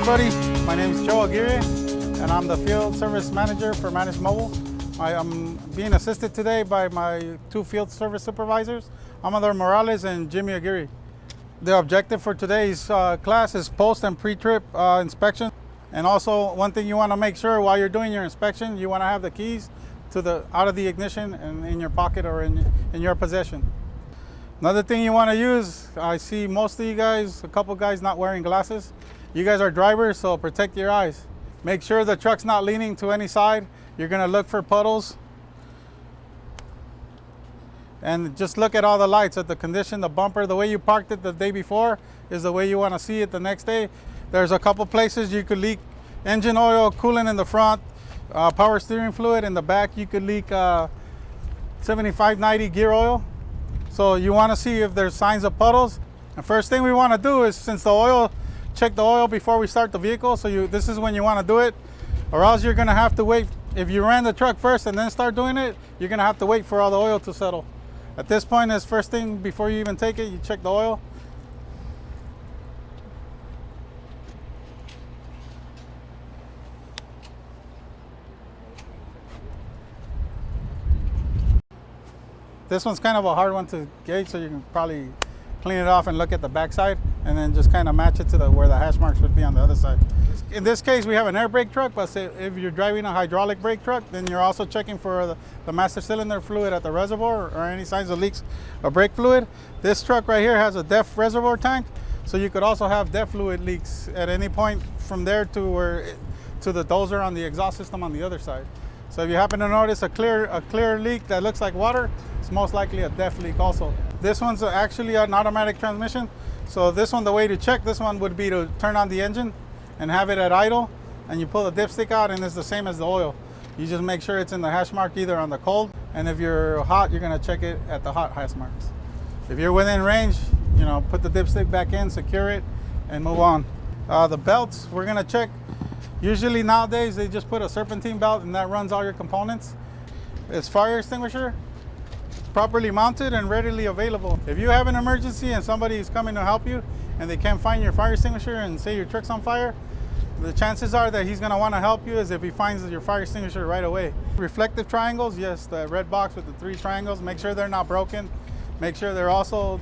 everybody. My name is Joe Aguirre, and I'm the Field Service Manager for Managed Mobile. I am being assisted today by my two Field Service Supervisors, Amador Morales and Jimmy Aguirre. The objective for today's class is post and pre-trip inspection. And also, one thing you want to make sure while you're doing your inspection, you want to have the keys to out of the ignition and in your pocket or in your possession. Another thing you want to use, I see most of you guys, a couple guys not wearing glasses. You guys are drivers, so protect your eyes. Make sure the truck's not leaning to any side. You're going to look for puddles. And just look at all the lights, at the condition, the bumper. The way you parked it the day before is the way you want to see it the next day. There's a couple places you could leak engine oil, coolant in the front, power steering fluid. In the back, you could leak 75-90 gear oil. So you want to see if there's signs of puddles. The first thing we want to do is, since the oil, check the oil before we start the vehicle. So this is when you want to do it, or else you're going to have to wait. If you ran the truck first and then start doing it, you're going to have to wait for all the oil to settle. At this point, this first thing before you even take it, you check the oil. This one's kind of a hard one to gauge, so you can probably clean it off and look at the backside and then just kind of match it to where the hash marks would be on the other side. In this case, we have an air brake truck, but say if you're driving a hydraulic brake truck, then you're also checking for the master cylinder fluid at the reservoir or any signs of leaks of brake fluid. This truck right here has a DEF reservoir tank, so you could also have DEF fluid leaks at any point from there to the dozer on the exhaust system on the other side. So if you happen to notice a clear leak that looks like water, it's most likely a DEF leak also. This one's actually an automatic transmission. So this one, the way to check this one would be to turn on the engine and have it at idle, and you pull the dipstick out, and it's the same as the oil. You just make sure it's in the hash mark either on the cold, and if you're hot, you're gonna check it at the hot hash marks. If you're within range, put the dipstick back in, secure it, and move on. The belts, we're gonna check. Usually nowadays, they just put a serpentine belt and that runs all your components. It's fire extinguisher, properly mounted and readily available. If you have an emergency and somebody is coming to help you and they can't find your fire extinguisher and say your truck's on fire, the chances are that he's gonna wanna help you is if he finds your fire extinguisher right away. Reflective triangles, yes, the red box with the 3 triangles, make sure they're not broken. Make sure they're also,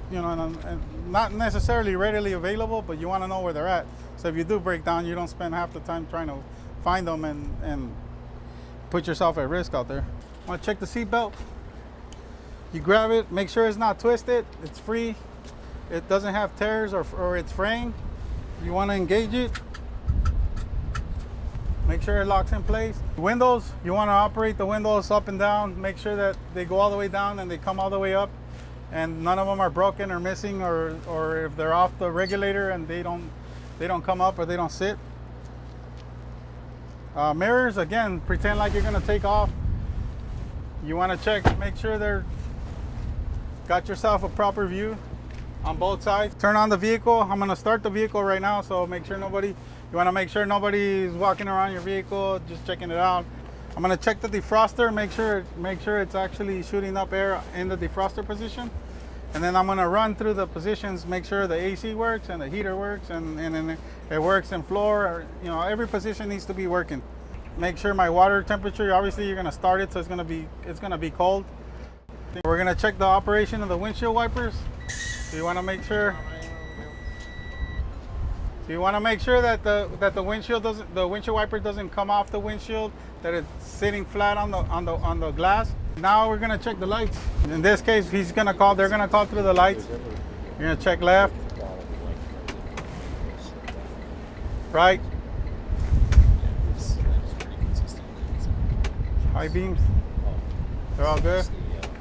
not necessarily readily available, but you wanna know where they're at. So if you do break down, you don't spend half the time trying to find them and put yourself at risk out there. Want to check the seat belt? You grab it, make sure it's not twisted, it's free, it doesn't have tears or it's fraying. You want to engage it, make sure it locks in place. Windows, you want to operate the windows up and down, make sure that they go all the way down and they come all the way up, and none of them are broken or missing, or if they're off the regulator and they don't come up or they don't sit. Mirrors, again, pretend like you're going to take off. You want to check, make sure they're got yourself a proper view on both sides. Turn on the vehicle. I'm going to start the vehicle right now, so make sure you want to make sure nobody's walking around your vehicle, just checking it out. I'm going to check the defroster, make sure it's actually shooting up air in the defroster position. And then I'm going to run through the positions, make sure the AC works and the heater works and it works in floor. Every position needs to be working. Make sure my water temperature, obviously you're going to start it, so it's going to be cold. We're going to check the operation of the windshield wipers. So you want to make sure that the windshield wiper doesn't come off the windshield, that it's sitting flat on the glass. Now we're gonna check the lights. In this case, they're gonna call through the lights. You're gonna check left, right, high beams. They're all good.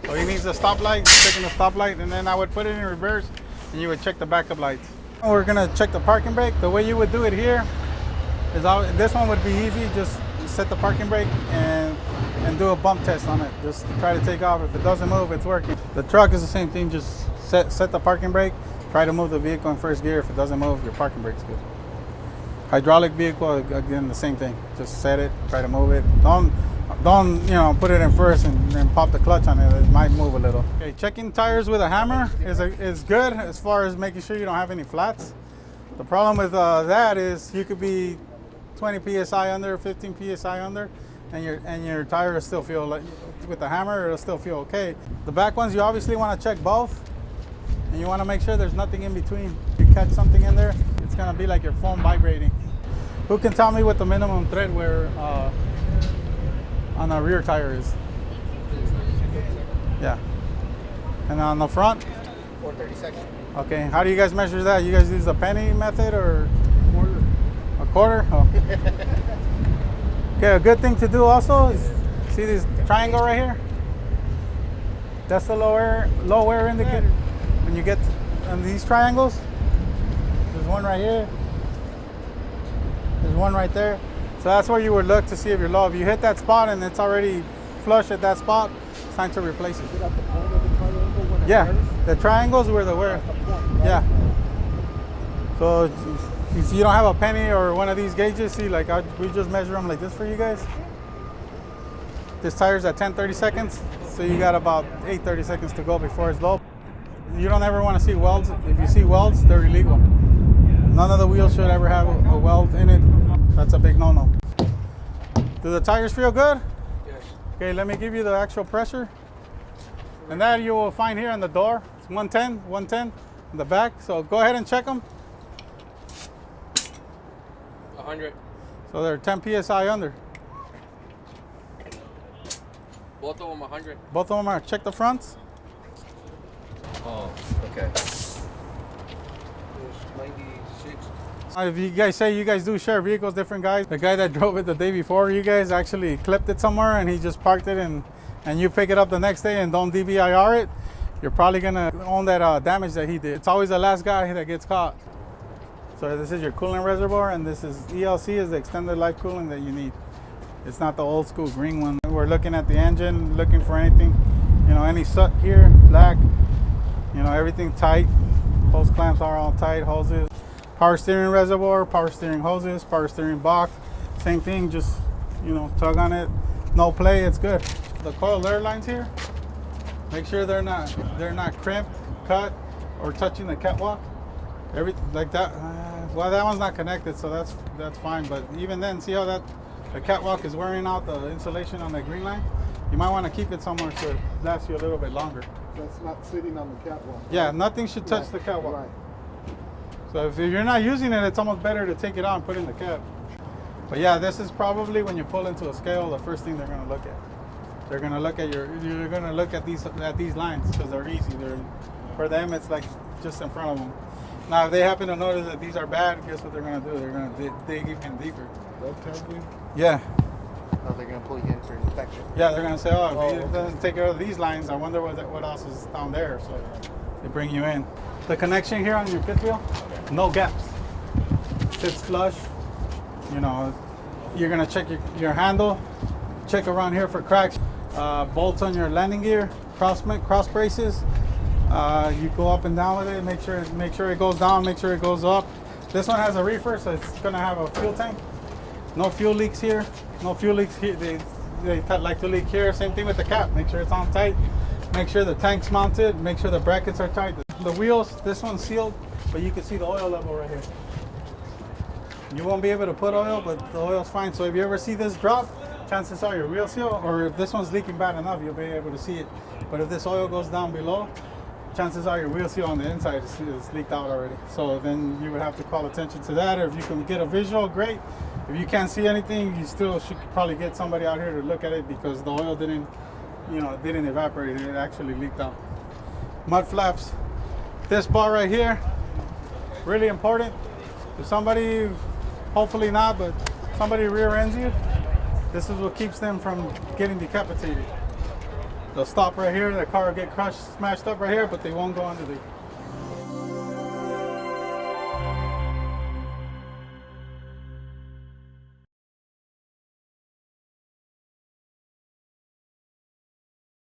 So he needs a stoplight, checking the stoplight, and then I would put it in reverse and you would check the backup lights. We're gonna check the parking brake. The way you would do it here is this one would be easy. Just set the parking brake and do a bump test on it. Just try to take off. If it doesn't move, it's working. The truck is the same thing. Just set the parking brake. Try to move the vehicle in first gear. If it doesn't move, your parking brake's good. Hydraulic vehicle, again, the same thing. Just set it. Try to move it. Don't put it in first and pop the clutch on it. It might move a little. Okay, checking tires with a hammer is good as far as making sure you don't have any flats. The problem with that is you could be 20 psi under, 15 psi under, and your tire will still feel like, with the hammer, it'll still feel okay. The back ones, you obviously want to check both, and you want to make sure there's nothing in between. If you catch something in there, it's gonna be like your foam vibrating. Who can tell me what the minimum tread wear on a rear tire is? Yeah. And on the front? 4/32. Okay. How do you guys measure that? You guys use the penny method or Quarter. a quarter? Oh. Okay. A good thing to do also is see this triangle right here. That's the low wear indicator. When you get on these triangles, there's one right here. There's one right there. So that's where you would look to see if you're low. If you hit that spot and it's already flush at that spot, it's time to replace it. Is it at the point of the triangle when it Yeah, wears? the triangles were the wear. At the point, right? Yeah. So if you don't have a penny or one of these gauges, see, like we just measure them like this for you guys. This tire's at 10-30 seconds, so you got about 8-30 seconds to go before it's low. You don't ever want to see welds. If you see welds, they're illegal. None of the wheels should ever have a weld in it. That's a big no-no. Do the tires feel good? Yes. Okay, let me give you the actual pressure. And that you will find here on the door. It's 110 in the back. So go ahead and check them. 100. So they're 10 psi under. Both of them 100. Both of them are. Check the fronts. Oh, okay. It was 96. If you guys say you guys do share vehicles, different guys. The guy that drove it the day before you guys actually clipped it somewhere and he just parked it and you pick it up the next day and don't DVIR it, you're probably gonna own that damage that he did. It's always the last guy that gets caught. So this is your coolant reservoir and this is ELC is the extended life coolant that you need. It's not the old school green one. We're looking at the engine, looking for anything, any soot here, black, everything tight. Hose clamps are all tight, hoses. Power steering reservoir, power steering hoses, power steering box. Same thing, just, tug on it. No play, it's good. The coil air lines here, make sure they're not crimped, cut, or touching the catwalk. Everything like that. Well, that one's not connected, so that's fine. But even then, see how the catwalk is wearing out the insulation on the green line? You might want to keep it somewhere so it lasts you a little bit longer. That's not sitting on the catwalk. Yeah, nothing should touch the catwalk. Right. So if you're not using it, it's almost better to take it out and put it in the cab. But yeah, this is probably when you pull into a scale, the first thing they're going to look at. They're going to look at you're going to look at these lines because they're easy. For them, it's like just in front of them. Now, if they happen to notice that these are bad, guess what they're going to do? They're going to dig even deeper. That tag you? Yeah. Oh, they're going to pull you in for inspection. Yeah, they're going to say, if he doesn't take care of these lines, I wonder what else is down there. So they bring you in. The connection here on your fifth wheel, no gaps. Sits flush. You're going to check your handle, check around here for cracks. Bolts on your landing gear, cross braces. You go up and down with it, make sure it goes down, make sure it goes up. This one has a reefer, so it's going to have a fuel tank. No fuel leaks here. No fuel leaks here. They like to leak here. Same thing with the cap. Make sure it's on tight. Make sure the tank's mounted. Make sure the brackets are tight. The wheels, this one's sealed, but you can see the oil level right here. You won't be able to put oil, but the oil's fine. So if you ever see this drop, chances are your wheel seal, or if this one's leaking bad enough, you'll be able to see it. But if this oil goes down below, chances are your wheel seal on the inside is leaked out already. So then you would have to call attention to that, or if you can get a visual, great. If you can't see anything, you still should probably get somebody out here to look at it because the oil didn't evaporate. It actually leaked out. Mud flaps. This bar right here, really important. If somebody, hopefully not, but somebody rear ends you, this is what keeps them from getting decapitated. They'll stop right here, the car will get crushed, smashed up right here, but they won't go under the